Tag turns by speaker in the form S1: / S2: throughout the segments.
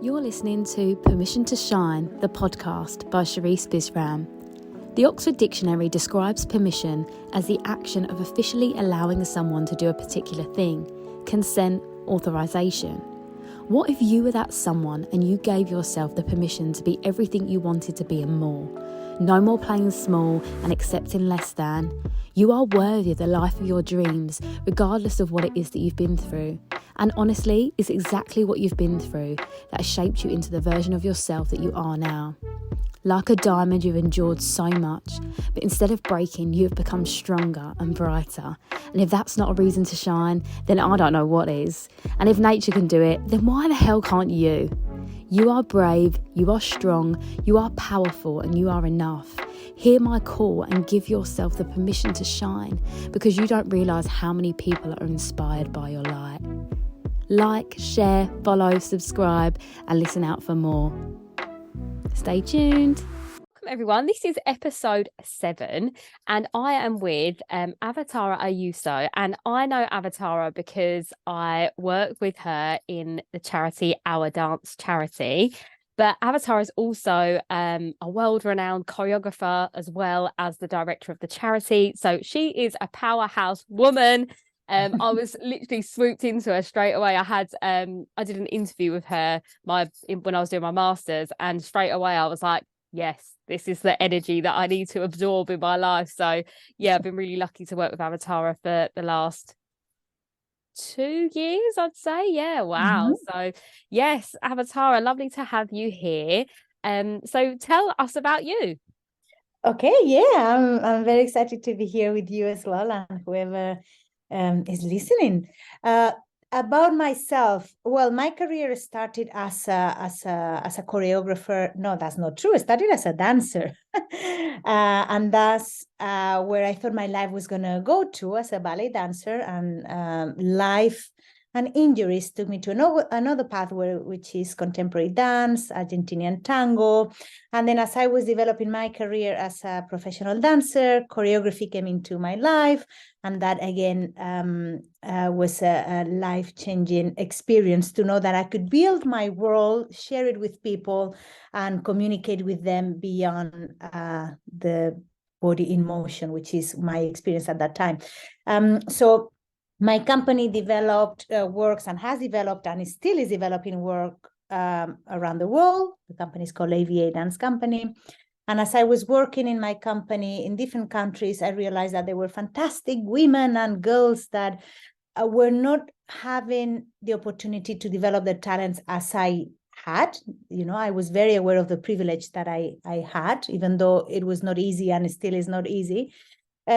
S1: You're listening to Permission to Shine, the podcast by Sherisse Bisram. The Oxford Dictionary describes permission as the action of officially allowing someone to do a particular thing, consent, authorization. What if you were that someone and you gave yourself the permission to be everything you wanted to be and more? No more playing small and accepting less than. You are worthy of the life of your dreams, regardless of what it is that you've been through. And honestly, it's exactly what you've been through that has shaped you into the version of yourself that you are now. Like a diamond, you've endured so much, but instead of breaking, you have become stronger and brighter. And if that's not a reason to shine, then I don't know what is. And if nature can do it, then why the hell can't you? You are brave, you are strong, you are powerful, and you are enough. Hear my call and give yourself the permission to shine, because you don't realise how many people are inspired by your light. Like, share, follow, subscribe, and listen out for more. Stay tuned. Welcome everyone. This is episode 7 and I am with Avatâra Ayuso, and I know Avatâra because I work with her in the charity Our Dance charity. But Avatâra is also a world-renowned choreographer as well as the director of the charity. So she is a powerhouse woman. I was literally swooped into her straight away. I did an interview with her when I was doing my master's, and straight away I was like, yes, this is the energy that I need to absorb in my life. So yeah, I've been really lucky to work with Avatâra for the last 2 years, I'd say. Yeah, wow. So yes, Avatâra, lovely to have you here. So tell us about you.
S2: Okay, yeah, I'm very excited to be here with you as well, and whoever is listening. About myself, well, my career started as a choreographer. No, that's not true. I started as a dancer, and that's where I thought my life was gonna go to, as a ballet dancer. And life and injuries took me to another path, which is contemporary dance, Argentinian tango. And then as I was developing my career as a professional dancer, choreography came into my life. And that, again, was a life-changing experience to know that I could build my world, share it with people, and communicate with them beyond the body in motion, which is my experience at that time. So my company developed works and has developed and still is developing work around the world. The company is called AVA Dance Company. And as I was working in my company in different countries, I realized that there were fantastic women and girls that were not having the opportunity to develop their talents as I had. You know, I was very aware of the privilege that I had, even though it was not easy and it still is not easy.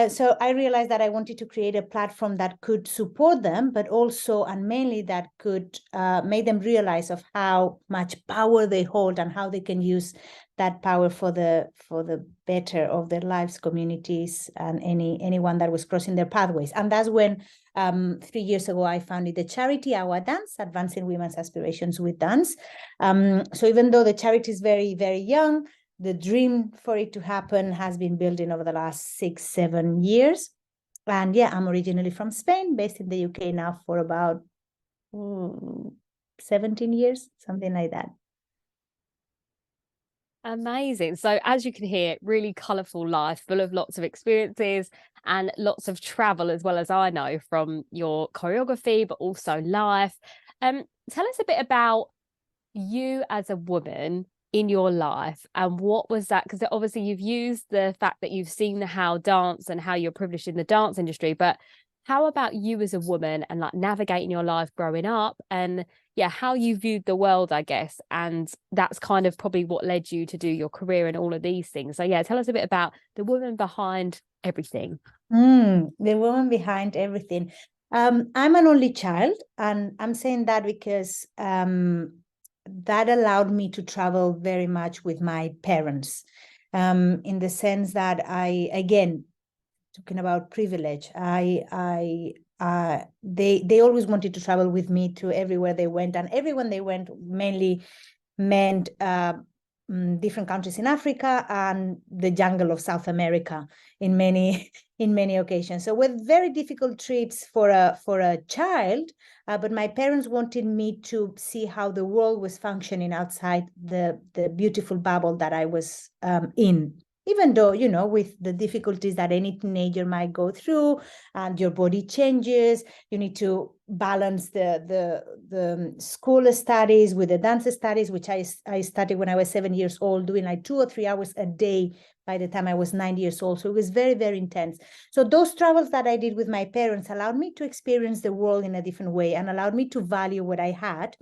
S2: So I realized that I wanted to create a platform that could support them, but also and mainly that could make them realize of how much power they hold and how they can use that power for the better of their lives, communities, and anyone that was crossing their pathways. And that's when 3 years ago I founded the charity Our Dance, Advancing Women's Aspirations with Dance. So even though the charity is very, very young, the dream for it to happen has been building over the last 6-7 years. And yeah, I'm originally from Spain, based in the UK now for about 17 years, something like that.
S1: Amazing. So as you can hear, really colourful life, full of lots of experiences and lots of travel, as well as I know from your choreography, but also life. Tell us a bit about you as a woman in your life, and what was that? Because obviously you've used the fact that you've seen how dance and how you're privileged in the dance industry, but how about you as a woman and like navigating your life growing up, and yeah, how you viewed the world, I guess, and that's kind of probably what led you to do your career and all of these things. So yeah, tell us a bit about the woman behind everything.
S2: The woman behind everything. I'm an only child, and I'm saying that because that allowed me to travel very much with my parents, in the sense that again, talking about privilege, they always wanted to travel with me to everywhere they went, and everywhere they went mainly meant different countries in Africa and the jungle of South America in many occasions. So were very difficult trips for a child, but my parents wanted me to see how the world was functioning outside the beautiful bubble that I was in. Even though, with the difficulties that any teenager might go through, and your body changes, you need to balance the school studies with the dance studies, which I started when I was 7 years old, doing like 2 or 3 hours a day by the time I was 9 years old. So it was very, very intense. So those travels that I did with my parents allowed me to experience the world in a different way and allowed me to value what I had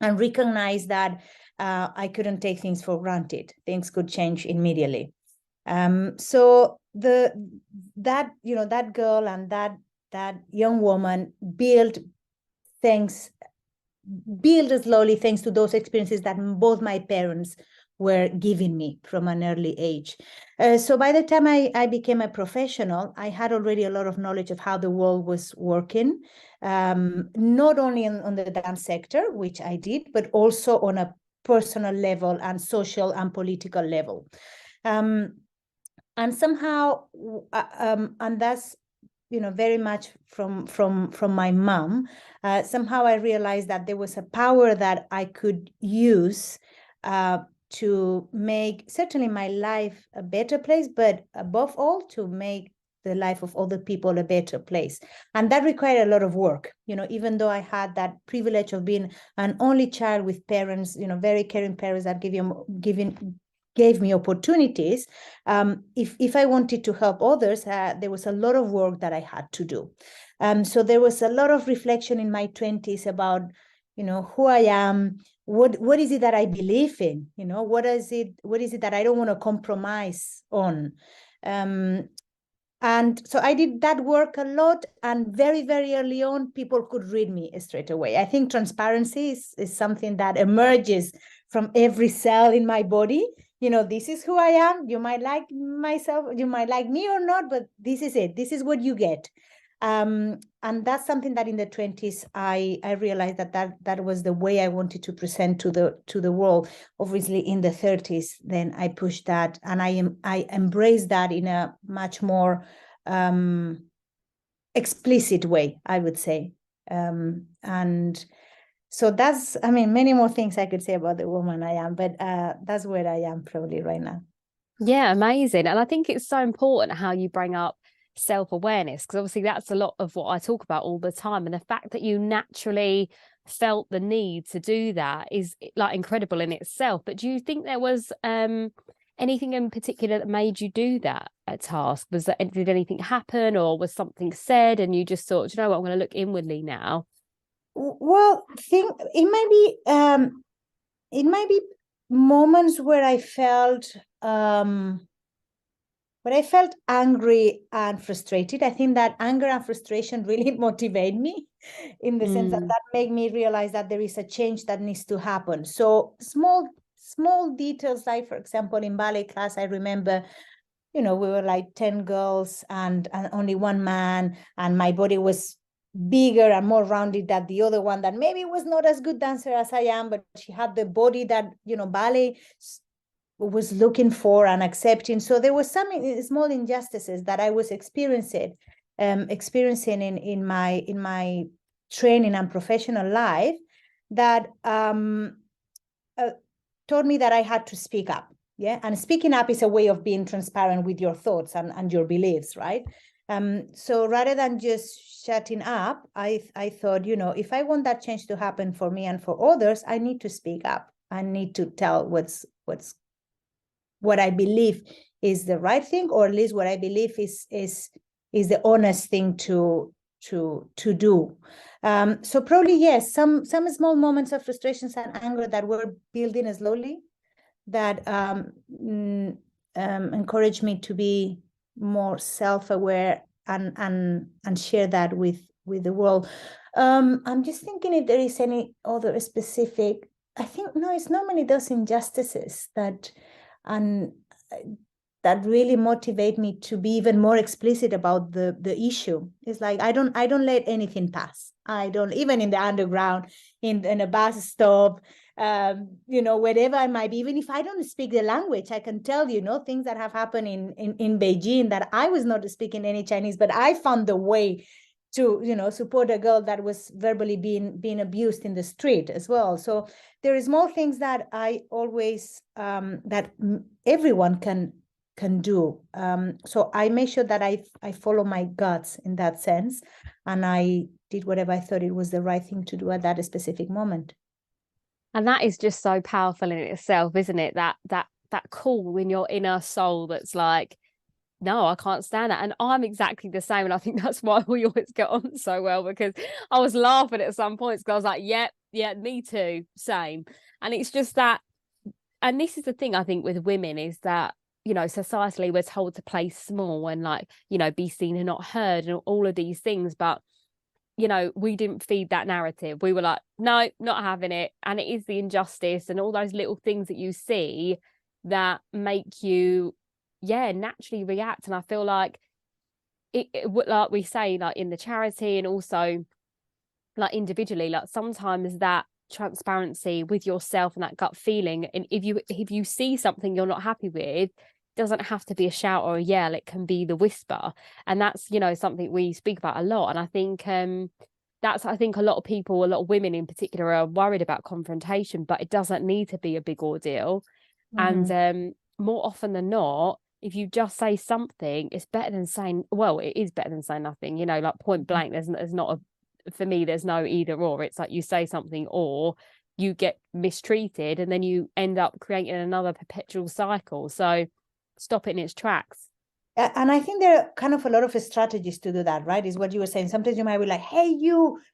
S2: and recognize that I couldn't take things for granted. Things could change immediately. So that girl and that young woman built slowly thanks to those experiences that both my parents were giving me from an early age. So by the time I became a professional, I had already a lot of knowledge of how the world was working, not only on the dance sector, which I did, but also on a personal level and social and political level. And somehow, and that's very much from my mom. Somehow I realized that there was a power that I could use to make certainly my life a better place, but above all, to make the life of other people a better place. And that required a lot of work. Even though I had that privilege of being an only child with parents, very caring parents that gave me opportunities. If I wanted to help others, there was a lot of work that I had to do. So there was a lot of reflection in my 20s about, who I am, what is it that I believe in, what is it that I don't want to compromise on. And so I did that work a lot, and very, very early on, people could read me straight away. I think transparency is something that emerges from every cell in my body. This is who I am. You might like myself, you might like me or not, but this is it. This is what you get. And that's something that in the 20s, I realized that was the way I wanted to present to the world. Obviously, in the 30s, then I pushed that, and I embraced that in a much more explicit way, I would say. And so that's, many more things I could say about the woman I am, but that's where I am probably right now.
S3: Yeah, amazing. And I think it's so important how you bring up self-awareness, because obviously that's a lot of what I talk about all the time. And the fact that you naturally felt the need to do that is like incredible in itself. But do you think there was anything in particular that made you do that task? Did anything happen, or was something said and you just thought, you know what, I'm going to look inwardly now?
S2: Well, it might be moments where I felt angry and frustrated. I think that anger and frustration really motivate me in the sense that make me realize that there is a change that needs to happen. So small details, like, for example, in ballet class, I remember, we were like 10 girls and only one man, and my body was bigger and more rounded than the other one that maybe was not as good dancer as I am, but she had the body that, ballet was looking for and accepting. So there was some small injustices that I was experiencing in my training and professional life that taught me that I had to speak up. Yeah, and speaking up is a way of being transparent with your thoughts and your beliefs, right? So rather than just shutting up, I thought, if I want that change to happen for me and for others, I need to speak up. I need to tell what I believe is the right thing, or at least what I believe is the honest thing to do. So probably, yes, some small moments of frustrations and anger that were building slowly that encouraged me to be more self-aware and share that with the world. I'm just thinking if there is any other specific. I think no, it's normally those injustices that really motivate me to be even more explicit about the issue. It's like I don't let anything pass. I don't, even in the underground, in a bus stop, wherever I might be, even if I don't speak the language, I can tell things that have happened in Beijing that I was not speaking any Chinese, but I found the way to support a girl that was verbally being abused in the street as well. So there is more things that I always that everyone can do. So I make sure that I follow my guts in that sense, and I did whatever I thought it was the right thing to do at that specific moment.
S3: And that is just so powerful in itself, isn't it? That call in your inner soul that's like, no, I can't stand that. And I'm exactly the same. And I think that's why we always get on so well, because I was laughing at some points because I was like, yeah, me too, same. And it's just that, and this is the thing I think with women is that, societally we're told to play small and be seen and not heard and all of these things. But, we didn't feed that narrative. We were like, no, not having it. And it is the injustice and all those little things that you see that make you naturally react. And I feel like it like we say, like in the charity and also like individually, like sometimes that transparency with yourself and that gut feeling, and if you see something you're not happy with, doesn't have to be a shout or a yell, it can be the whisper. And that's something we speak about a lot. And I think I think a lot of people, a lot of women in particular, are worried about confrontation, but it doesn't need to be a big ordeal. And more often than not, if you just say something, it's better than saying, well, it is better than saying nothing, like point blank. There's not for me, there's no either or. It's like you say something or you get mistreated and then you end up creating another perpetual cycle. So stop it in its tracks.
S2: And I think there are kind of a lot of strategies to do that, right? Is what you were saying. Sometimes you might be like, hey,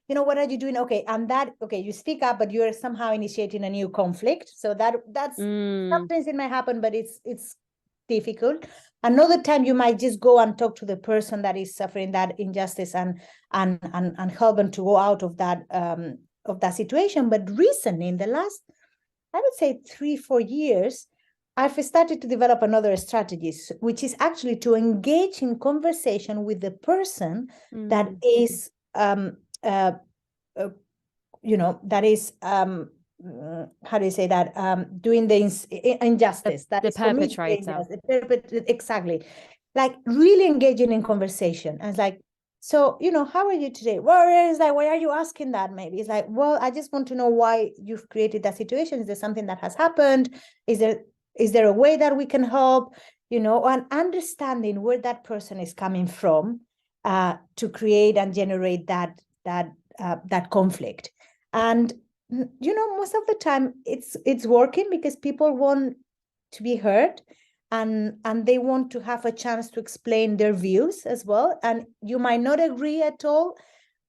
S2: what are you doing? Okay, and you speak up, but you're somehow initiating a new conflict. So that's sometimes it might happen, but it's difficult. Another time you might just go and talk to the person that is suffering that injustice and help them to go out of that situation. But recently, in the last, I would say 3-4 years, I've started to develop another strategies, which is actually to engage in conversation with the person that is, that is, how do you say that? Doing the injustice.
S3: The perpetrator.
S2: Exactly. Like really engaging in conversation. And it's like, so, how are you today? Well, it's like, why are you asking that? Maybe it's like, well, I just want to know why you've created that situation. Is there something that has happened? Is there a way that we can help, and understanding where that person is coming from to create and generate that conflict. And, most of the time it's working because people want to be heard and they want to have a chance to explain their views as well. And you might not agree at all,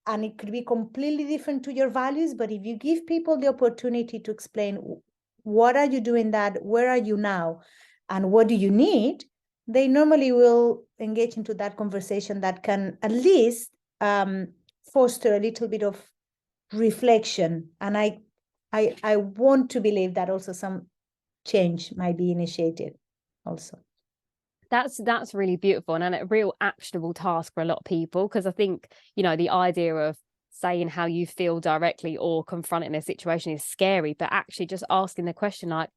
S2: and it could be completely different to your values. But if you give people the opportunity to explain, what are you doing that? Where are you now? And what do you need? They normally will engage into that conversation that can at least foster a little bit of reflection. And I want to believe that also some change might be initiated also.
S3: That's really beautiful and a real actionable task for a lot of people, because I think, the idea of saying how you feel directly or confronting a situation is scary, but actually just asking the question like,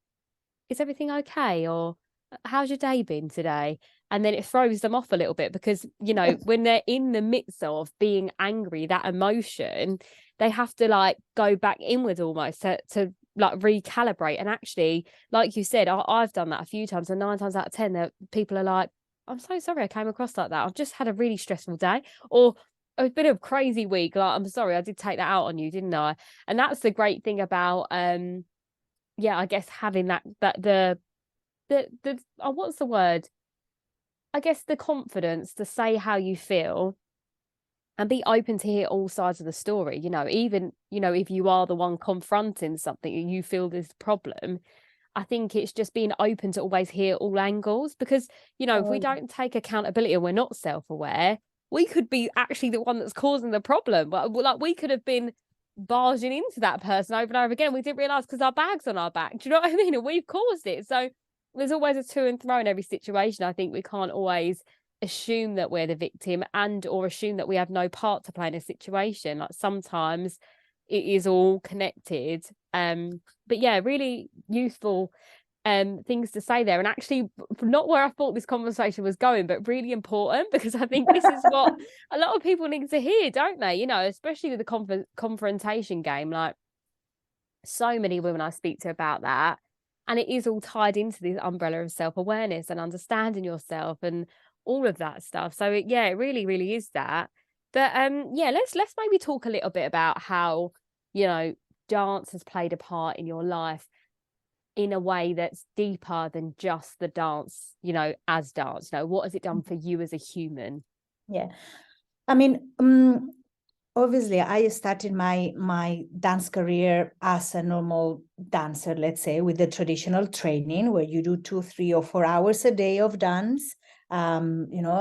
S3: is everything okay? Or how's your day been today? And then it throws them off a little bit because, when they're in the midst of being angry, that emotion, they have to go back inwards almost to recalibrate. And actually, like you said, I've done that a few times, and 9 times out of 10 that people are like, I'm so sorry I came across like that. I've just had a really stressful day, or it's been a crazy week. I'm sorry, I did take that out on you, didn't I? And that's the great thing about, I guess having the what's the word? I guess the confidence to say how you feel and be open to hear all sides of the story. Even, if you are the one confronting something and you feel there's a problem, I think it's just being open to always hear all angles, because, if we don't take accountability and we're not self-aware, we could be actually the one that's causing the problem. But we could have been barging into that person over and over again. We didn't realize because our bag's on our back. Do you know what I mean? And we've caused it. So there's always a to and fro in every situation. I think we can't always assume that we're the victim or assume that we have no part to play in a situation. Like sometimes it is all connected. But yeah, really useful things to say there, and actually not where I thought this conversation was going, but really important, because I think this is what a lot of people need to hear, don't they? You know, especially with the confrontation game, like so many women I speak to about that, and it is all tied into this umbrella of self-awareness and understanding yourself and all of that stuff. So it really, really is that. But yeah, let's maybe talk a little bit about how, you know, dance has played a part in your life in a way that's deeper than just the dance, you know, as dance. You know, what has it done for you as a human?
S2: Yeah, I mean, obviously, I started my dance career as a normal dancer, let's say, with the traditional training where you do 2, 3, or 4 hours a day of dance. You know,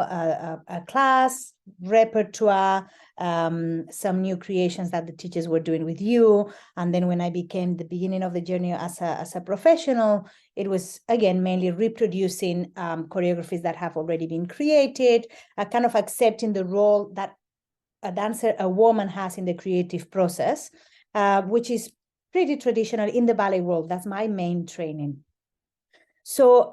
S2: a class, repertoire, some new creations that the teachers were doing with you. And then when I became the beginning of the journey as a professional, it was, again, mainly reproducing choreographies that have already been created, kind of accepting the role that a dancer, a woman, has in the creative process, which is pretty traditional in the ballet world. That's my main training. So,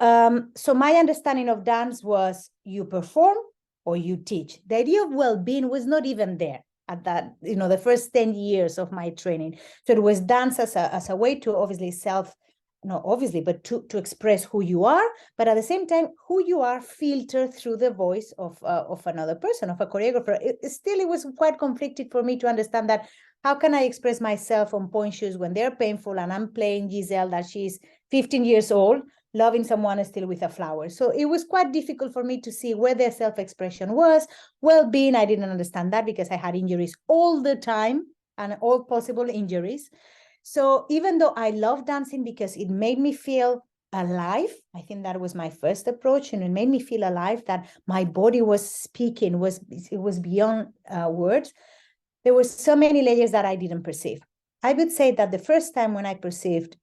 S2: so my understanding of dance was you perform or you teach. The idea of well-being was not even there at that, you know, the first 10 years of my training. So it was dance as a way to obviously but to express who you are, but at the same time, who you are filtered through the voice of another person, of a choreographer. It was quite conflicted for me to understand that how can I express myself on point shoes when they're painful and I'm playing Giselle, that she's 15 years old, loving someone still with a flower. So it was quite difficult for me to see where their self-expression was. Well-being, I didn't understand that because I had injuries all the time and all possible injuries. So even though I love dancing because it made me feel alive, I think that was my first approach, and it made me feel alive, that my body was speaking, it was beyond words. There were so many layers that I didn't perceive. I would say that the first time when I perceived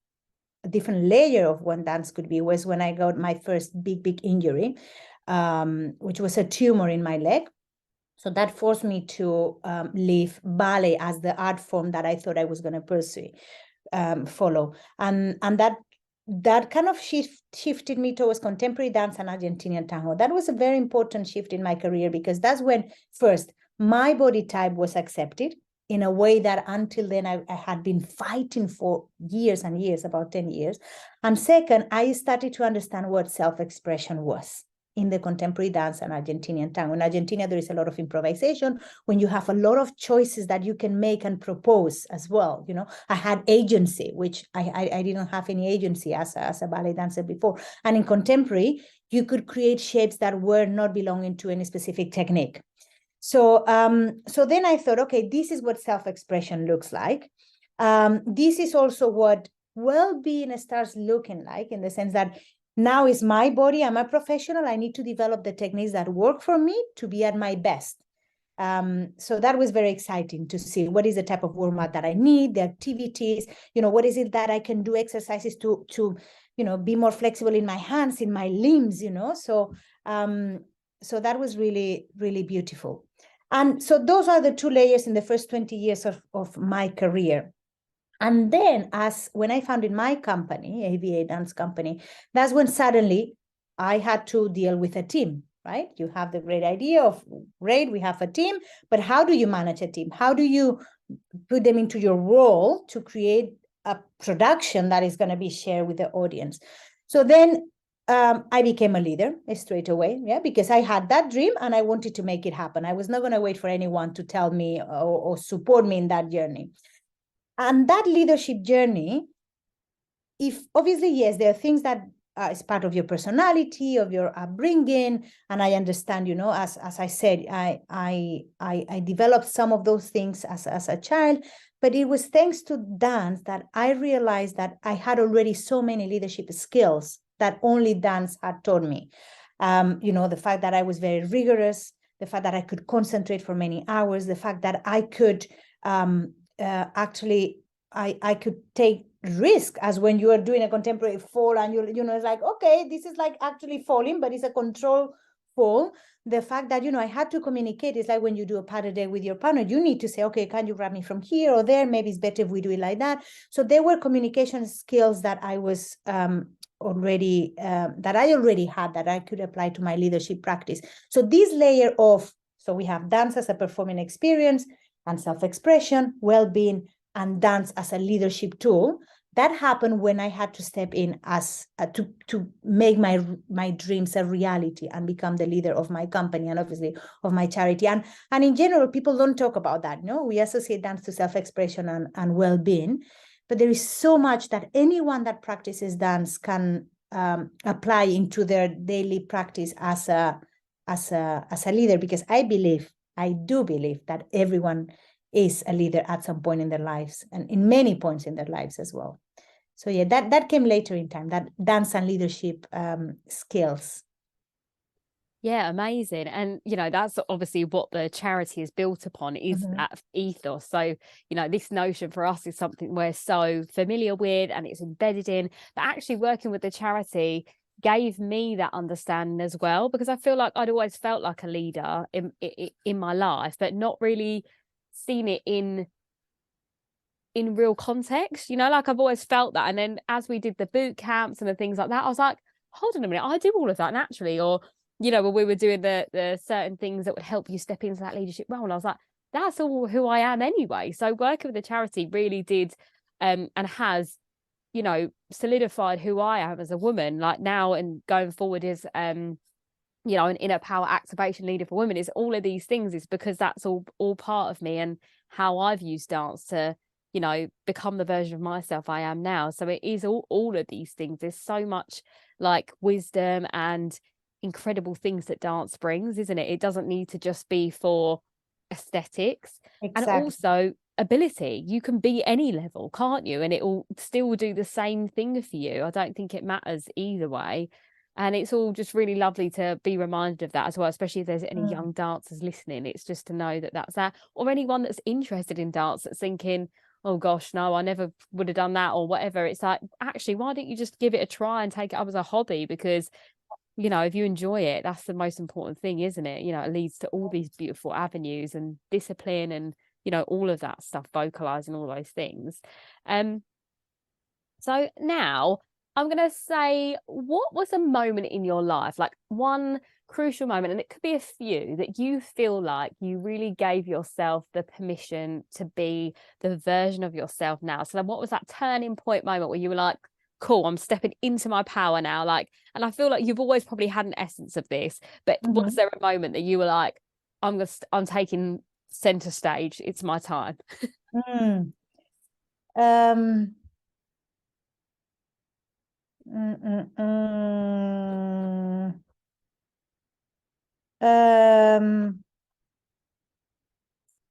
S2: a different layer of what dance could be was when I got my first big injury, which was a tumor in my leg. So that forced me to leave ballet as the art form that I thought I was going to pursue, follow. And that kind of shifted me towards contemporary dance and Argentinian tango. That was a very important shift in my career, because that's when first my body type was accepted in a way that until then I had been fighting for years and years, about 10 years. And second, I started to understand what self-expression was in the contemporary dance and Argentinian tango. In Argentina, there is a lot of improvisation when you have a lot of choices that you can make and propose as well. You know, I had agency, which I didn't have any agency as a ballet dancer before. And in contemporary, you could create shapes that were not belonging to any specific technique. So, so then I thought, okay, this is what self-expression looks like. This is also what well-being starts looking like, in the sense that now is my body, I'm a professional, I need to develop the techniques that work for me to be at my best. So that was very exciting to see what is the type of warm-up that I need, the activities, you know, what is it that I can do exercises to you know, be more flexible in my hands, in my limbs, you know. So so that was really, really beautiful. And so those are the two layers in the first 20 years of my career. And then when I founded my company, AVA Dance Company, that's when suddenly I had to deal with a team, right? You have the great idea of, great, we have a team, but how do you manage a team? How do you put them into your role to create a production that is going to be shared with the audience? So then I became a leader straight away, yeah, because I had that dream and I wanted to make it happen. I was not going to wait for anyone to tell me or support me in that journey. And that leadership journey, if obviously, yes, there are things that is part of your personality, of your upbringing, and I understand, you know, as I said, I developed some of those things as a child, but it was thanks to dance that I realized that I had already so many leadership skills that only dance had taught me. You know, the fact that I was very rigorous, the fact that I could concentrate for many hours, the fact that I could actually, I could take risk, as when you are doing a contemporary fall and you know, it's like, okay, this is like actually falling, but it's a control full. The fact that, I had to communicate. It's like when you do a partner day with your partner, you need to say, okay, can you grab me from here or there? Maybe it's better if we do it like that. So there were communication skills that I was already had, that I could apply to my leadership practice. So this layer of, so we have dance as a performing experience and self-expression, well-being, and dance as a leadership tool. That happened when I had to step in as to make my dreams a reality and become the leader of my company and obviously of my charity. And in general, people don't talk about that. No, we associate dance to self-expression and well-being, but there is so much that anyone that practices dance can apply into their daily practice as a leader, because I do believe that everyone is a leader at some point in their lives, and in many points in their lives as well. So yeah, that came later in time, that dance and leadership skills.
S3: Yeah, amazing. And, that's obviously what the charity is built upon, is that ethos. So, this notion for us is something we're so familiar with and it's embedded in, but actually working with the charity gave me that understanding as well, because I feel like I'd always felt like a leader in my life, but not really seen it in real context, like I've always felt that. And then as we did the boot camps and the things like that, I was like, hold on a minute, I do all of that naturally. Or, when we were doing the certain things that would help you step into that leadership role, and I was like, that's all who I am anyway. So working with the charity really did and has, solidified who I am as a woman, like now and going forward is an inner power activation leader for women. Is all of these things is because that's all part of me and how I've used dance to become the version of myself I am now. So it is all of these things. There's so much like wisdom and incredible things that dance brings, isn't it? It doesn't need to just be for aesthetics.
S2: Exactly.
S3: And also ability. You can be any level, can't you? And it will still do the same thing for you. I don't think it matters either way. And it's all just really lovely to be reminded of that as well, especially if there's any young dancers listening. It's just to know that that's that, or anyone that's interested in dance that's thinking, oh gosh, no, I never would have done that or whatever. It's like, actually, why don't you just give it a try and take it up as a hobby? Because, if you enjoy it, that's the most important thing, isn't it? It leads to all these beautiful avenues and discipline and, all of that stuff, vocalizing all those things. So now I'm going to say, what was a moment in your life, like one crucial moment, and it could be a few, that you feel like you really gave yourself the permission to be the version of yourself now? So then what was that turning point moment where you were like, cool, I'm stepping into my power now? Like, and I feel like you've always probably had an essence of this, but was there a moment that you were like, I'm taking center stage, it's my time?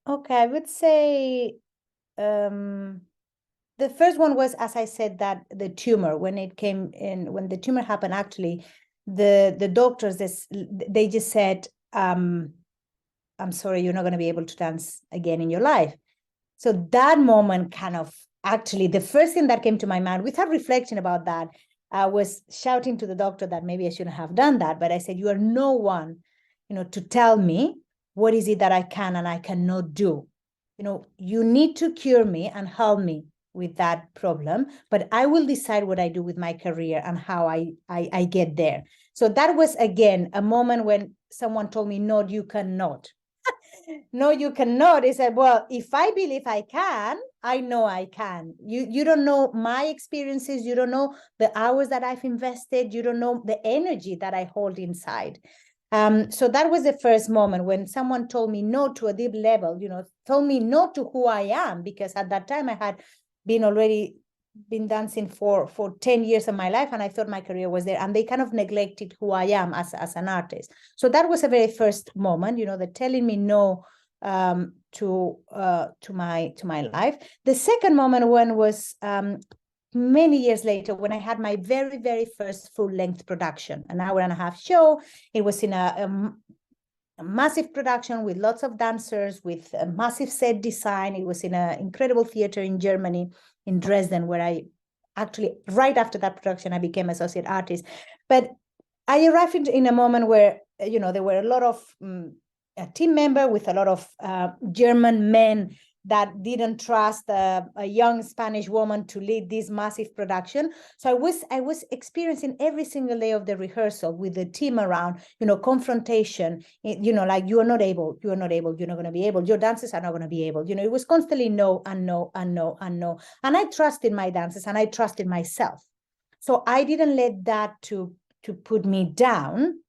S2: Okay, I would say the first one was, as I said, that the tumor, when the tumor happened, actually, the doctors, they just said, I'm sorry, you're not going to be able to dance again in your life. So that moment kind of, actually, the first thing that came to my mind without reflecting about that, I was shouting to the doctor that maybe I shouldn't have done that. But I said, you are no one, to tell me what is it that I can and I cannot do. You need to cure me and help me with that problem, but I will decide what I do with my career and how I get there. So that was, again, a moment when someone told me, no, you cannot. No, you cannot. He said, well, if I believe I can, I know I can. You don't know my experiences. You don't know the hours that I've invested. You don't know the energy that I hold inside. So that was the first moment when someone told me no to a deep level, told me no to who I am, because at that time I had been dancing for 10 years of my life, and I thought my career was there, and they kind of neglected who I am as an artist. So that was a very first moment, the telling me no to my life. The second moment was many years later, when I had my very, very first full-length production, an hour and a half show. It was in a massive production with lots of dancers, with a massive set design. It was in an incredible theater in Germany, in Dresden, where I actually, right after that production, I became associate artist. But I arrived in a moment where there were a lot of a team member with a lot of German men that didn't trust a young Spanish woman to lead this massive production. So I was experiencing every single day of the rehearsal with the team around, confrontation, like you are not able, you're not going to be able, your dancers are not going to be able, it was constantly no and no and no and no. And I trusted my dancers and I trusted myself. So I didn't let that to put me down.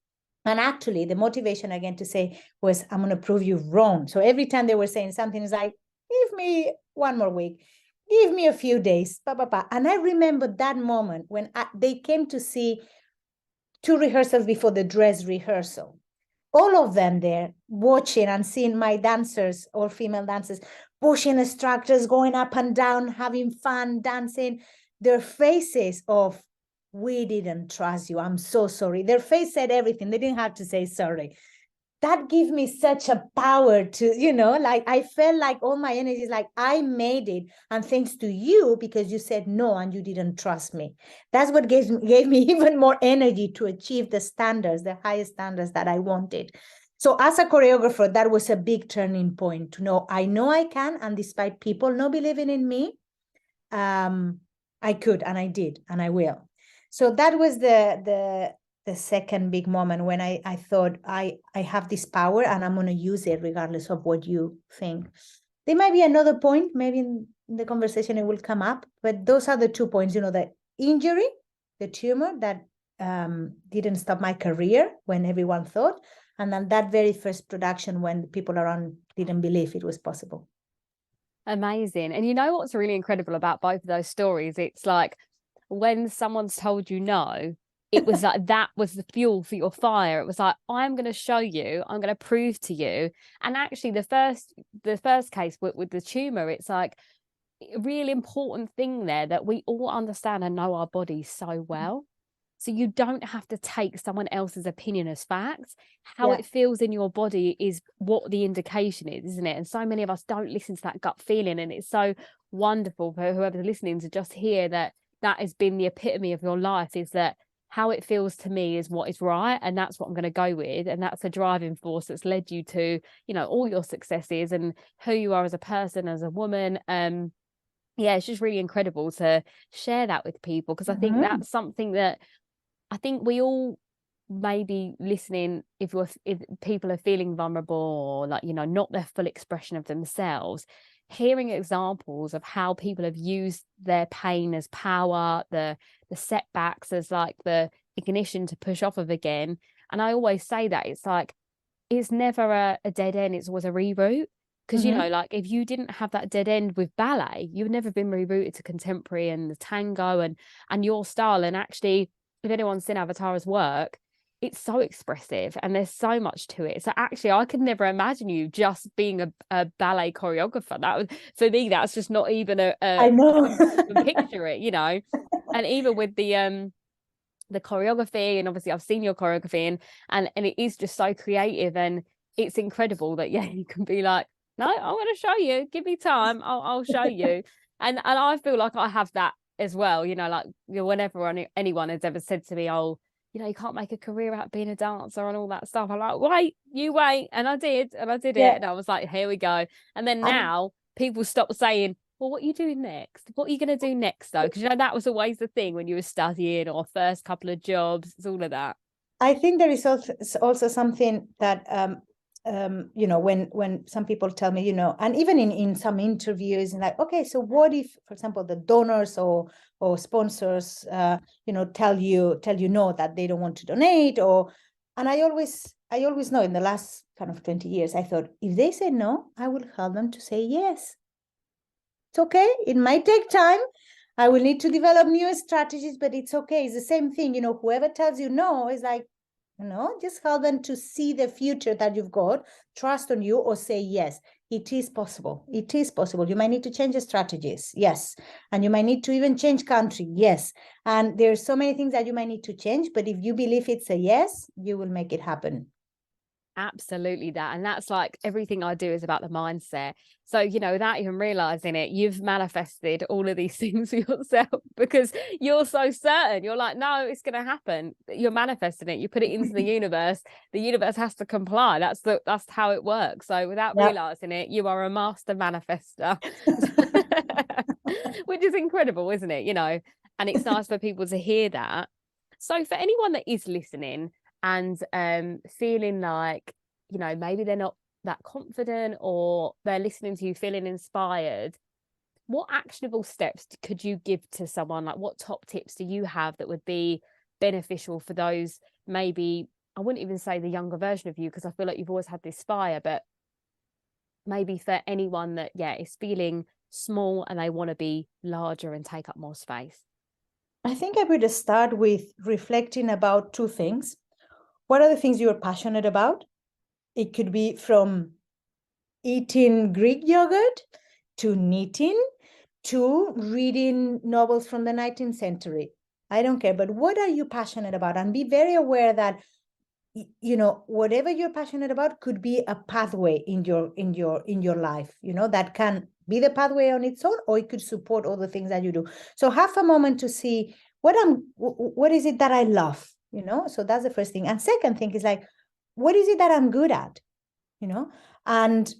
S2: And actually the motivation again to say was, I'm going to prove you wrong. So every time they were saying something, it's like, give me one more week, give me a few days, And I remember that moment when they came to see 2 rehearsals before the dress rehearsal. All of them there watching and seeing my dancers, all female dancers, pushing the structures, going up and down, having fun, dancing. Their faces of, we didn't trust you, I'm so sorry. Their face said everything. They didn't have to say sorry. That gives me such a power to, like I felt like all my energy is like, I made it. And thanks to you, because you said no and you didn't trust me. That's what gave me even more energy to achieve the standards, the highest standards that I wanted. So as a choreographer, that was a big turning point to know I can. And despite people not believing in me, I could, and I did, and I will. So that was the second big moment when I thought I have this power and I'm going to use it regardless of what you think. There might be another point, maybe in the conversation it will come up, but those are the 2 points, the injury, the tumor that didn't stop my career when everyone thought, and then that very first production when people around didn't believe it was possible.
S3: Amazing. And you know what's really incredible about both of those stories? It's like when someone's told you no, it was like that was the fuel for your fire. It was like, I'm going to show you, I'm going to prove to you. And actually the first case with the tumor, it's like a really important thing there that we all understand and know our bodies so well. So you don't have to take someone else's opinion as fact. How it feels in your body is what the indication is, isn't it? And so many of us don't listen to that gut feeling. And it's so wonderful for whoever's listening to just hear that has been the epitome of your life, is that how it feels to me is what is right. And that's what I'm going to go with. And that's a driving force that's led you to, all your successes and who you are as a person, as a woman. It's just really incredible to share that with people, because I think that's something that I think we all maybe listening, if people are feeling vulnerable or like, not their full expression of themselves, hearing examples of how people have used their pain as power, the setbacks as like the ignition to push off of again. And I always say that it's like, it's never a dead end, it's always a reroute. Because, like if you didn't have that dead end with ballet, you've never been rerouted to contemporary and the tango and your style. And actually, if anyone's seen Avatâra's work, it's so expressive and there's so much to it. So actually, I could never imagine you just being a ballet choreographer. That was, for me, that's just not even
S2: I know.
S3: picture it, And even with the choreography, and obviously I've seen your choreography and it is just so creative, and it's incredible that you can be like, no, I'm going to show you, give me time, I'll show you. And I feel like I have that as well, like whenever anyone has ever said to me, oh, you can't make a career out of being a dancer and all that stuff, I'm like, wait, and I did it, and I was like, here we go. And then now people stop saying, well, what are you doing next? What are you going to do next though? Because that was always the thing when you were studying or first couple of jobs, it's all of that.
S2: I think there is also something that when some people tell me, and even in some interviews, like, okay, so what if, for example, the donors or sponsors, tell you no, that they don't want to donate, and I always know in the last kind of 20 years, I thought, if they say no, I will help them to say yes. It's okay. It might take time. I will need to develop new strategies, but it's okay. It's the same thing. Whoever tells you no is like, just help them to see the future that you've got, trust on you, or say, yes, it is possible. It is possible. You might need to change your strategies. Yes. And you might need to even change country. Yes. And there's so many things that you might need to change, but if you believe it's a yes, you will make it happen.
S3: Absolutely that. And that's like everything I do is about the mindset. So, you know, without even realizing it, you've manifested all of these things for yourself because you're so certain. You're like, no, it's going to happen. You're manifesting it. You put it into the universe. The universe has to comply. That's how it works. So without realizing it, you are a master manifester, which is incredible, isn't it? You know, and it's nice for people to hear that. So for anyone that is listening and feeling like, you know, maybe they're not that confident or they're listening to you feeling inspired, what actionable steps could you give to someone? Like, what top tips do you have that would be beneficial for those, maybe, I wouldn't even say the younger version of you, because I feel like you've always had this fire, but maybe for anyone that, is feeling small and they want to be larger and take up more space?
S2: I think I would start with reflecting about two things. What are the things you're passionate about? It could be from eating Greek yogurt to knitting to reading novels from the 19th century. I don't care, but what are you passionate about? And be very aware that, you know, whatever you're passionate about could be a pathway in your life, you know, that can be the pathway on its own, or it could support all the things that you do. So have a moment to see what is it that I love, you know? So that's the first thing. And second thing is like, what is it that I'm good at, you know? And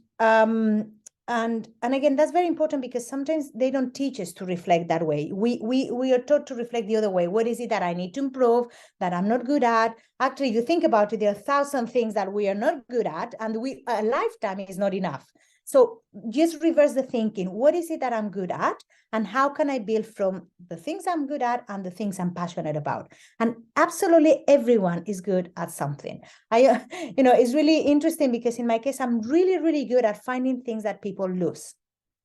S2: again, that's very important because sometimes they don't teach us to reflect that way. We are taught to reflect the other way. What is it that I need to improve, that I'm not good at? Actually, you think about it, there are 1,000 things that we are not good at, and a lifetime is not enough. So just reverse the thinking. What is it that I'm good at? And how can I build from the things I'm good at and the things I'm passionate about? And absolutely everyone is good at something. It's really interesting because in my case, I'm really, really good at finding things that people lose.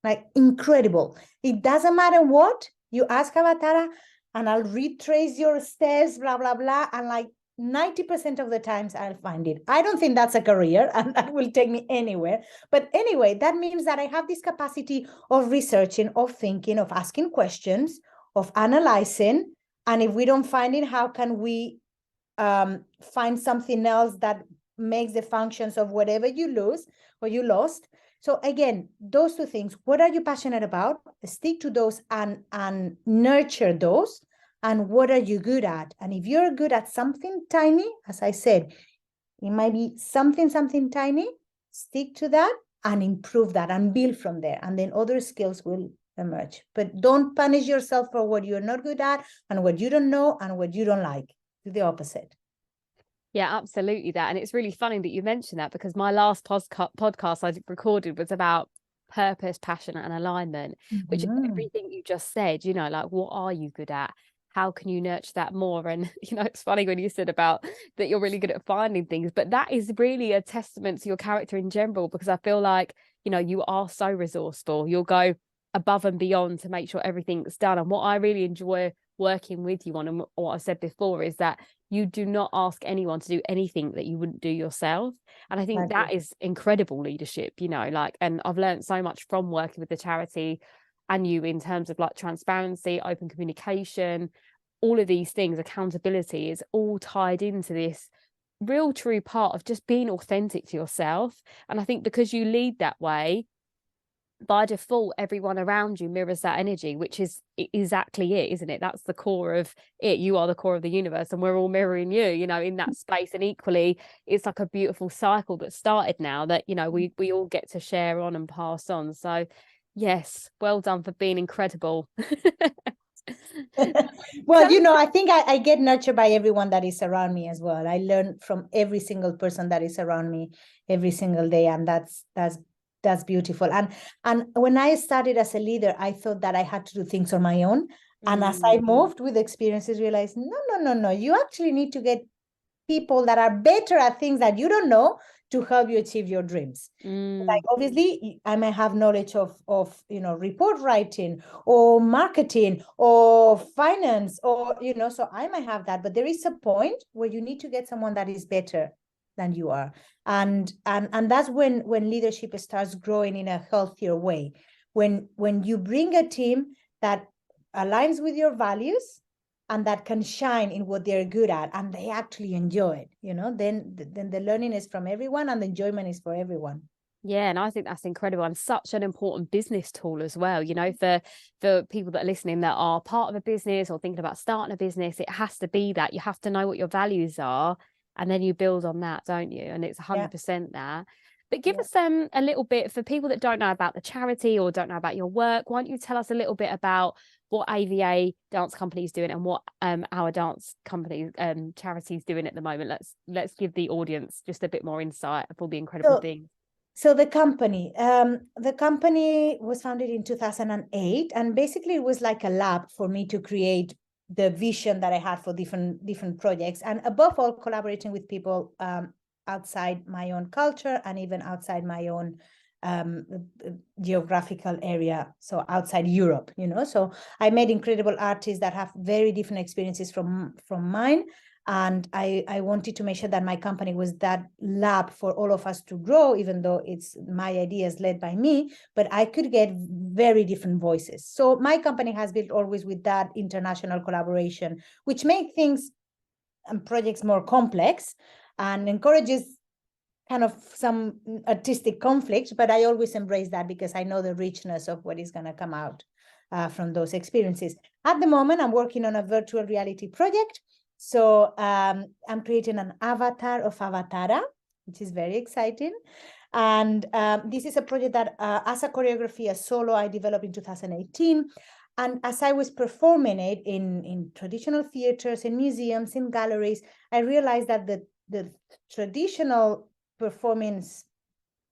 S2: Like incredible. It doesn't matter what you ask Avatâra, and I'll retrace your steps, blah, blah, blah. And like 90% of the times I'll find it. I don't think that's a career and that will take me anywhere. But anyway, that means that I have this capacity of researching, of thinking, of asking questions, of analyzing. And if we don't find it, how can we find something else that makes the functions of whatever you lose or you lost? So again, those two things. What are you passionate about? Stick to those and nurture those. And what are you good at? And if you're good at something tiny, as I said, it might be something tiny, stick to that and improve that and build from there. And then other skills will emerge. But don't punish yourself for what you're not good at and what you don't know and what you don't like. Do the opposite.
S3: Yeah, absolutely that. And it's really funny that you mentioned that, because my last podcast I recorded was about purpose, passion, and alignment, which is everything you just said, you know, like, what are you good at? How can you nurture that more? And, you know, it's funny when you said about that you're really good at finding things, but that is really a testament to your character in general, because I feel like, you know, you are so resourceful. You'll go above and beyond to make sure everything's done. And what I really enjoy working with you on, and what I said before, is that you do not ask anyone to do anything that you wouldn't do yourself. And I think that is incredible leadership, you know, like, and I've learned so much from working with the charity and you in terms of like transparency, open communication, all of these things, accountability is all tied into this real true part of just being authentic to yourself. And I think because you lead that way, by default, everyone around you mirrors that energy, which is exactly it, isn't it? That's the core of it. You are the core of the universe, and we're all mirroring you, you know, in that space. And equally, it's like a beautiful cycle that started now that, you know, we all get to share on and pass on. So yes, well done for being incredible.
S2: Well, you know, I think I get nurtured by everyone that is around me as well. I learn from every single person that is around me every single day, and that's beautiful. And when I started as a leader, I thought that I had to do things on my own. And as I moved with experiences, realized, no. You actually need to get people that are better at things that you don't know to help you achieve your dreams. Like obviously, I may have knowledge of report writing or marketing or finance, or so I might have that. But there is a point where you need to get someone that is better than you are, and that's when leadership starts growing in a healthier way. When you bring a team that aligns with your values and that can shine in what they're good at, and they actually enjoy it, then the learning is from everyone and the enjoyment is for everyone.
S3: Yeah, and I think that's incredible, and such an important business tool as well. For people that are listening that are part of a business or thinking about starting a business, it has to be that you have to know what your values are, and then you build on that, don't you? And it's 100% that. But give us a little bit, for people that don't know about the charity or don't know about your work, why don't you tell us a little bit about what AVA Dance Company is doing and what our dance company charity is doing at the moment? Let's give the audience just a bit more insight of all the incredible things.
S2: So the company was founded in 2008, and basically it was like a lab for me to create the vision that I had for different projects, and above all, collaborating with people outside my own culture and even outside my own geographical area, so outside Europe, So I met incredible artists that have very different experiences from mine. And I wanted to make sure that my company was that lab for all of us to grow, even though it's my ideas led by me, but I could get very different voices. So my company has built always with that international collaboration, which makes things and projects more complex and encourages kind of some artistic conflict, but I always embrace that because I know the richness of what is going to come out from those experiences. At the moment, I'm working on a virtual reality project. So I'm creating an avatar of Avatâra, which is very exciting. And this is a project that as a choreography, a solo, I developed in 2018. And as I was performing it in traditional theaters, in museums, in galleries, I realized that the traditional performance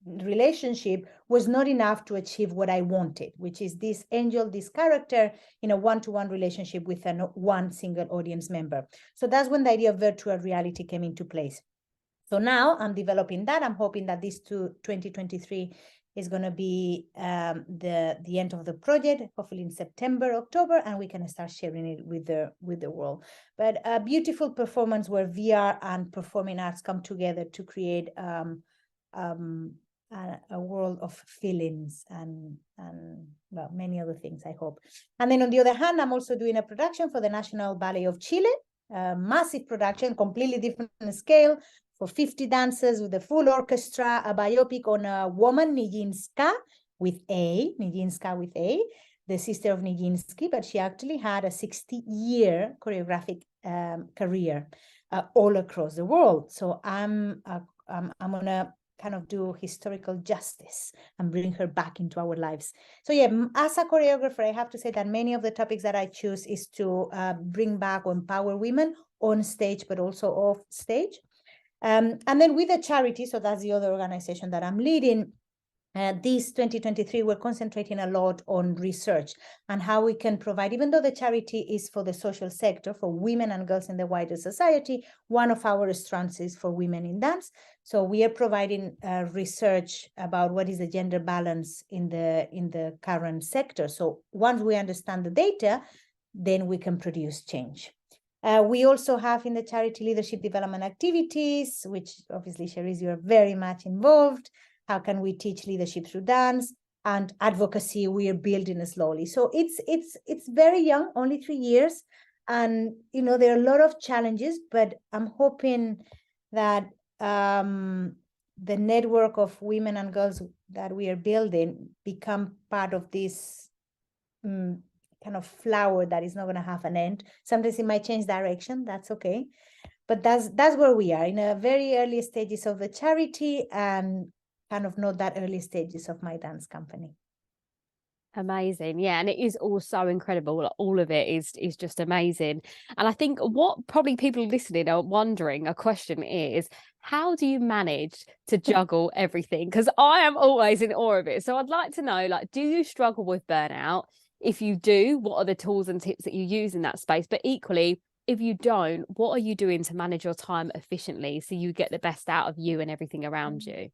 S2: relationship was not enough to achieve what I wanted, which is this angel, this character in a one-to-one relationship with one single audience member. So that's when the idea of virtual reality came into place. So now I'm developing that. I'm hoping that this 2023 is going to be the end of the project, hopefully in September, October, and we can start sharing it with the world. But a beautiful performance where VR and performing arts come together to create a world of feelings and well, many other things, I hope. And then on the other hand, I'm also doing a production for the National Ballet of Chile, a massive production, completely different scale, for 50 dancers with a full orchestra, a biopic on a woman, Nijinská with A, the sister of Nijinsky, but she actually had a 60-year choreographic career all across the world. So I'm gonna kind of do historical justice and bring her back into our lives. So yeah, as a choreographer, I have to say that many of the topics that I choose is to bring back or empower women on stage, but also off stage. And then with the charity, so that's the other organization that I'm leading, this 2023, we're concentrating a lot on research and how we can provide, even though the charity is for the social sector, for women and girls in the wider society, one of our strands is for women in dance. So we are providing research about what is the gender balance in the current sector. So once we understand the data, then we can produce change. We also have in the charity leadership development activities, which obviously, Sherisse, you are very much involved. How can we teach leadership through dance? And advocacy, we are building slowly. So it's very young, only 3 years. And, there are a lot of challenges, but I'm hoping that the network of women and girls that we are building become part of this kind of flower that is not going to have an end. Sometimes it might change direction. That's okay. But that's where we are, in a very early stages of the charity and kind of not that early stages of my dance company.
S3: Amazing. Yeah. And it is all so incredible. All of it is just amazing. And I think what probably people listening are wondering, a question is, how do you manage to juggle everything? Because I am always in awe of it. So I'd like to know, do you struggle with burnout? If you do, what are the tools and tips that you use in that space? But equally, if you don't, what are you doing to manage your time efficiently so you get the best out of you and everything around you?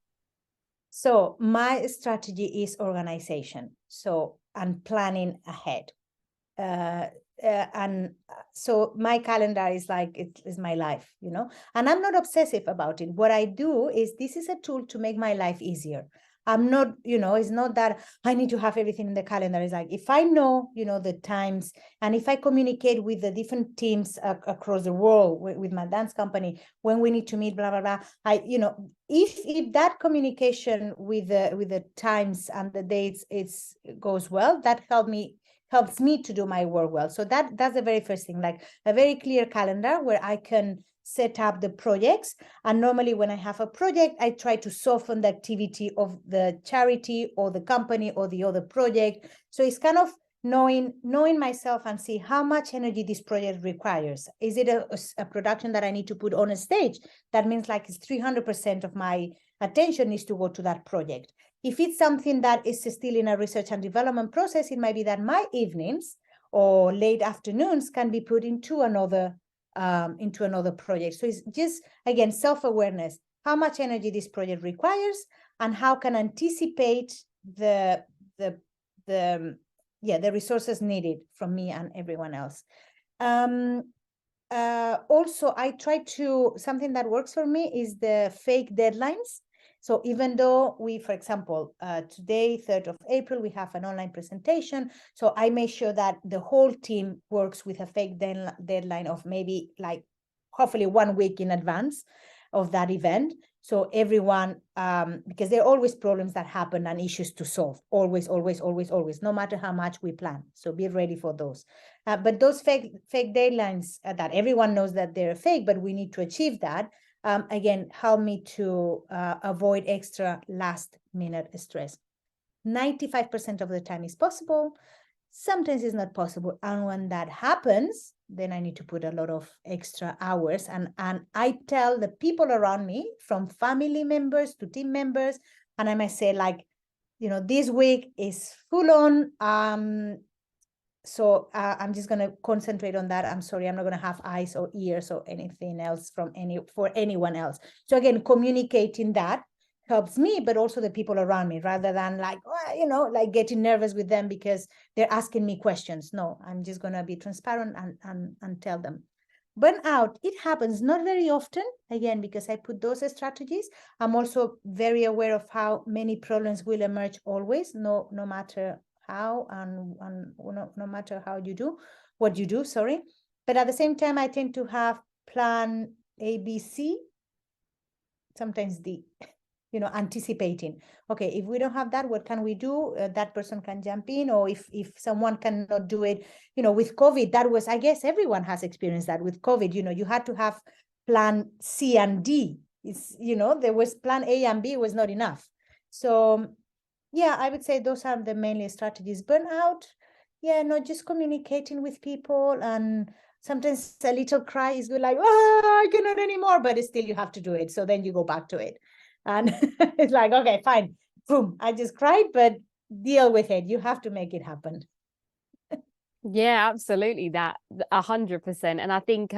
S2: So my strategy is organization. And planning ahead. And so my calendar is it is my life, and I'm not obsessive about it. What I do is, this is a tool to make my life easier. I'm not, it's not that I need to have everything in the calendar. It's like, if I know, the times, and if I communicate with the different teams across the world with my dance company, when we need to meet, blah, blah, blah, if that communication with the times and the dates, goes well, that helps me to do my work well. So that's the very first thing, like a very clear calendar where I can set up the projects. And normally when I have a project, I try to soften the activity of the charity or the company or the other project. So it's kind of knowing myself and see how much energy this project requires. Is it a production that I need to put on a stage? That means like it's 300% of my attention needs to go to that project. If it's something that is still in a research and development process, it might be that my evenings or late afternoons can be put into another project. So it's just, again, self-awareness, how much energy this project requires, and how can I anticipate the resources needed from me and everyone else. Also, I try to, something that works for me is the fake deadlines. So even though we, for example, today, 3rd of April, we have an online presentation. So I make sure that the whole team works with a fake deadline of maybe like hopefully 1 week in advance of that event. So everyone, because there are always problems that happen and issues to solve, always, no matter how much we plan. So be ready for those. But those fake deadlines that everyone knows that they're fake, but we need to achieve that. Again, help me to avoid extra last minute stress. 95% of the time is possible. Sometimes it's not possible. And when that happens, then I need to put a lot of extra hours. And I tell the people around me, from family members to team members, and I might say like, this week is full on. So I'm just going to concentrate on that. I'm sorry, I'm not going to have eyes or ears or anything else for anyone else. So again, communicating that helps me, but also the people around me, rather than like, like getting nervous with them because they're asking me questions. No, I'm just going to be transparent and tell them. Burnout, it happens not very often, again, because I put those strategies. I'm also very aware of how many problems will emerge always, no matter how and no matter how you do what you do, sorry. But at the same time, I tend to have plan A, B, C, sometimes D, anticipating. Okay, if we don't have that, what can we do? That person can jump in, or if someone cannot do it, with COVID, that was, I guess everyone has experienced that with COVID, you had to have plan C and D. It's, there was plan A and B was not enough. So yeah, I would say those are the mainly strategies. Burnout, just communicating with people, and sometimes a little cry is good, like, I cannot anymore, but still you have to do it. So then you go back to it. And it's like, okay, fine, boom, I just cried, but deal with it. You have to make it happen.
S3: Yeah, absolutely. That 100%. And I think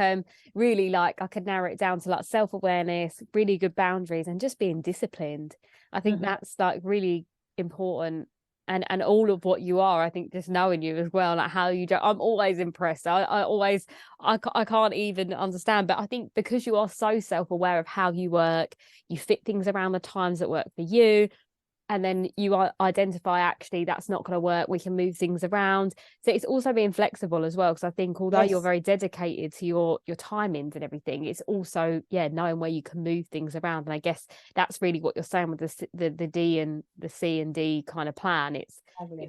S3: really, like, I could narrow it down to like self-awareness, really good boundaries, and just being disciplined. I think that's like really important. And all of what you are, I think, just knowing you as well, like how you do. I'm always impressed. I can't even understand, but I think because you are so self-aware of how you work, you fit things around the times that work for you. And then you identify, actually, that's not going to work. We can move things around. So it's also being flexible as well. Because I think although you're very dedicated to your timings and everything, it's also, knowing where you can move things around. And I guess that's really what you're saying with the D and the C and D kind of plan. It's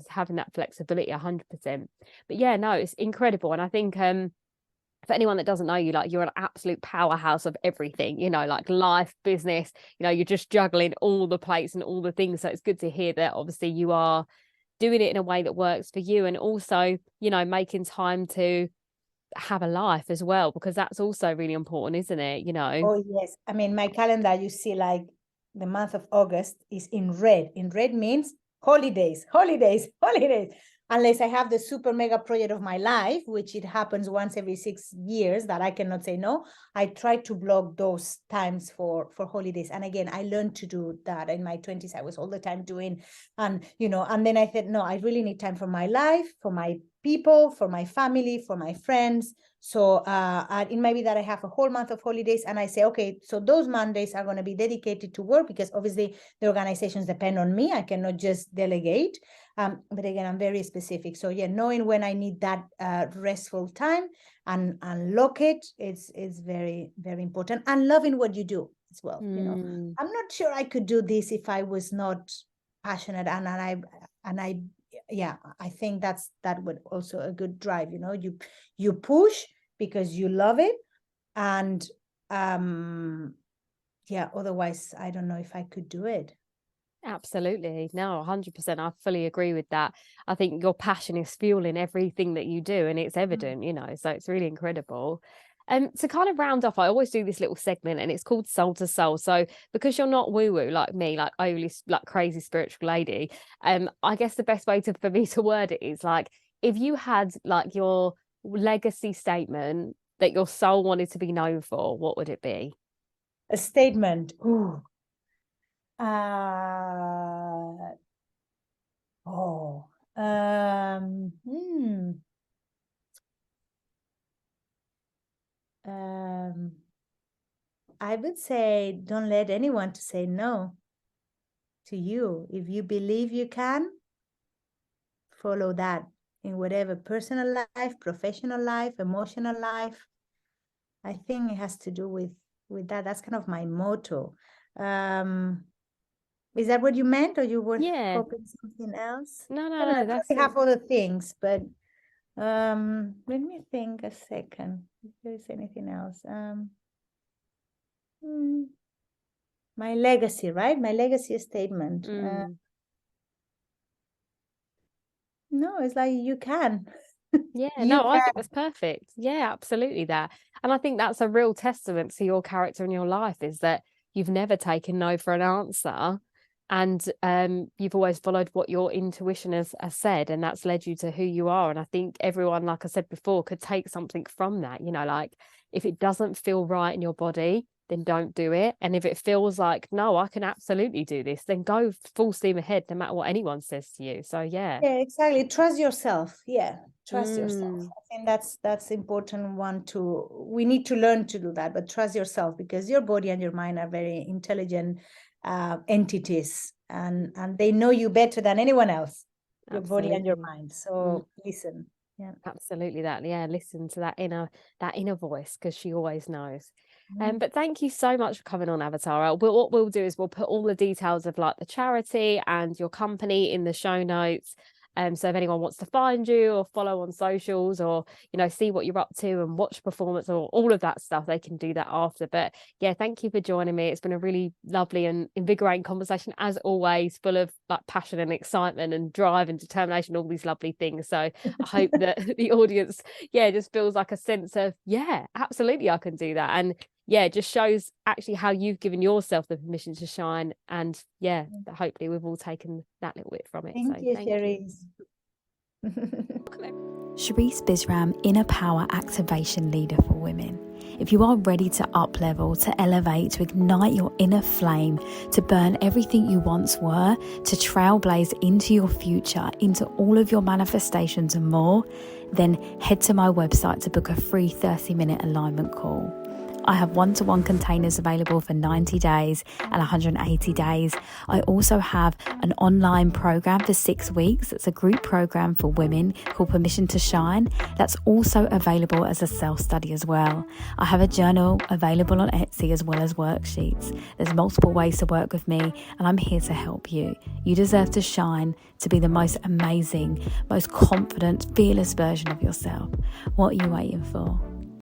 S3: having that flexibility 100%. But no, it's incredible. And I think for anyone that doesn't know you, like, you're an absolute powerhouse of everything, like life, business, you're just juggling all the plates and all the things. So it's good to hear that obviously you are doing it in a way that works for you, and also, making time to have a life as well, because that's also really important, isn't it?
S2: Oh, yes. I mean, my calendar, you see, like the month of August is in red. In red means holidays. Unless I have the super mega project of my life, which it happens once every 6 years that I cannot say no, I try to block those times for holidays. And again, I learned to do that in my 20s. I was all the time doing, and then I said, no, I really need time for my life, for my people, for my family, for my friends. So it might be that I have a whole month of holidays and I say, okay, so those Mondays are going to be dedicated to work, because obviously the organizations depend on me. I cannot just delegate. But again, I'm very specific. So yeah, knowing when I need that restful time and unlock it, it's very, very important. And loving what you do as well. You know, I'm not sure I could do this if I was not passionate, and I think that would also a good drive. You know, you push because you love it, and otherwise I don't know if I could do it.
S3: Absolutely. No, 100%. I fully agree with that. I think your passion is fueling everything that you do, and it's evident, you know, so it's really incredible. To kind of round off, I always do this little segment and it's called Soul to Soul. So because you're not woo-woo like me, like only like crazy spiritual lady, I guess the best way for me to word it is like, if you had like your legacy statement that your soul wanted to be known for, what would it be?
S2: A statement. Ooh. I would say, don't let anyone to say no to you. If you believe you can, follow that in whatever personal life, professional life, emotional life. I think it has to do with that. That's kind of my motto. Is that what you meant, or you were hoping something else?
S3: No,
S2: I
S3: that's
S2: have other things, but let me think a second if there's anything else. My legacy, right? My legacy statement. No, it's like you can.
S3: Yeah,
S2: You
S3: no, I
S2: can.
S3: think that's perfect. Yeah, absolutely that. And I think that's a real testament to your character and your life, is that you've never taken no for an answer. And you've always followed what your intuition has said, and that's led you to who you are. And I think everyone, like I said before, could take something from that. You know, like if it doesn't feel right in your body, then don't do it. And if it feels like, no, I can absolutely do this, then go full steam ahead, no matter what anyone says to you. So yeah.
S2: Yeah, exactly. Trust yourself. Yeah, trust yourself. I think that's important one to, we need to learn to do that, but trust yourself, because your body and your mind are very intelligent entities, and they know you better than anyone else, your body and your mind. So listen. Yeah,
S3: absolutely that. Yeah, listen to that inner voice, because she always knows. But thank you so much for coming on, Avatâra. What we'll do is we'll put all the details of like the charity and your company in the show notes. So if anyone wants to find you or follow on socials, or, you know, see what you're up to and watch performance or all of that stuff, they can do that after. But yeah, thank you for joining me. It's been a really lovely and invigorating conversation, as always, full of like passion and excitement and drive and determination, all these lovely things. So I hope that the audience, just feels like a sense of, yeah, absolutely, I can do that. And yeah, it just shows actually how you've given yourself the permission to shine. And yeah, hopefully we've all taken that little bit from it.
S2: Thank you, Sherisse.
S1: Sherisse Bisram, Inner Power Activation Leader for Women. If you are ready to up level, to elevate, to ignite your inner flame, to burn everything you once were, to trailblaze into your future, into all of your manifestations and more, then head to my website to book a free 30-minute alignment call. I have one-to-one containers available for 90 days and 180 days. I also have an online program for 6 weeks. It's a group program for women called Permission to Shine. That's also available as a self-study as well. I have a journal available on Etsy as well as worksheets. There's multiple ways to work with me, and I'm here to help you. You deserve to shine, to be the most amazing, most confident, fearless version of yourself. What are you waiting for?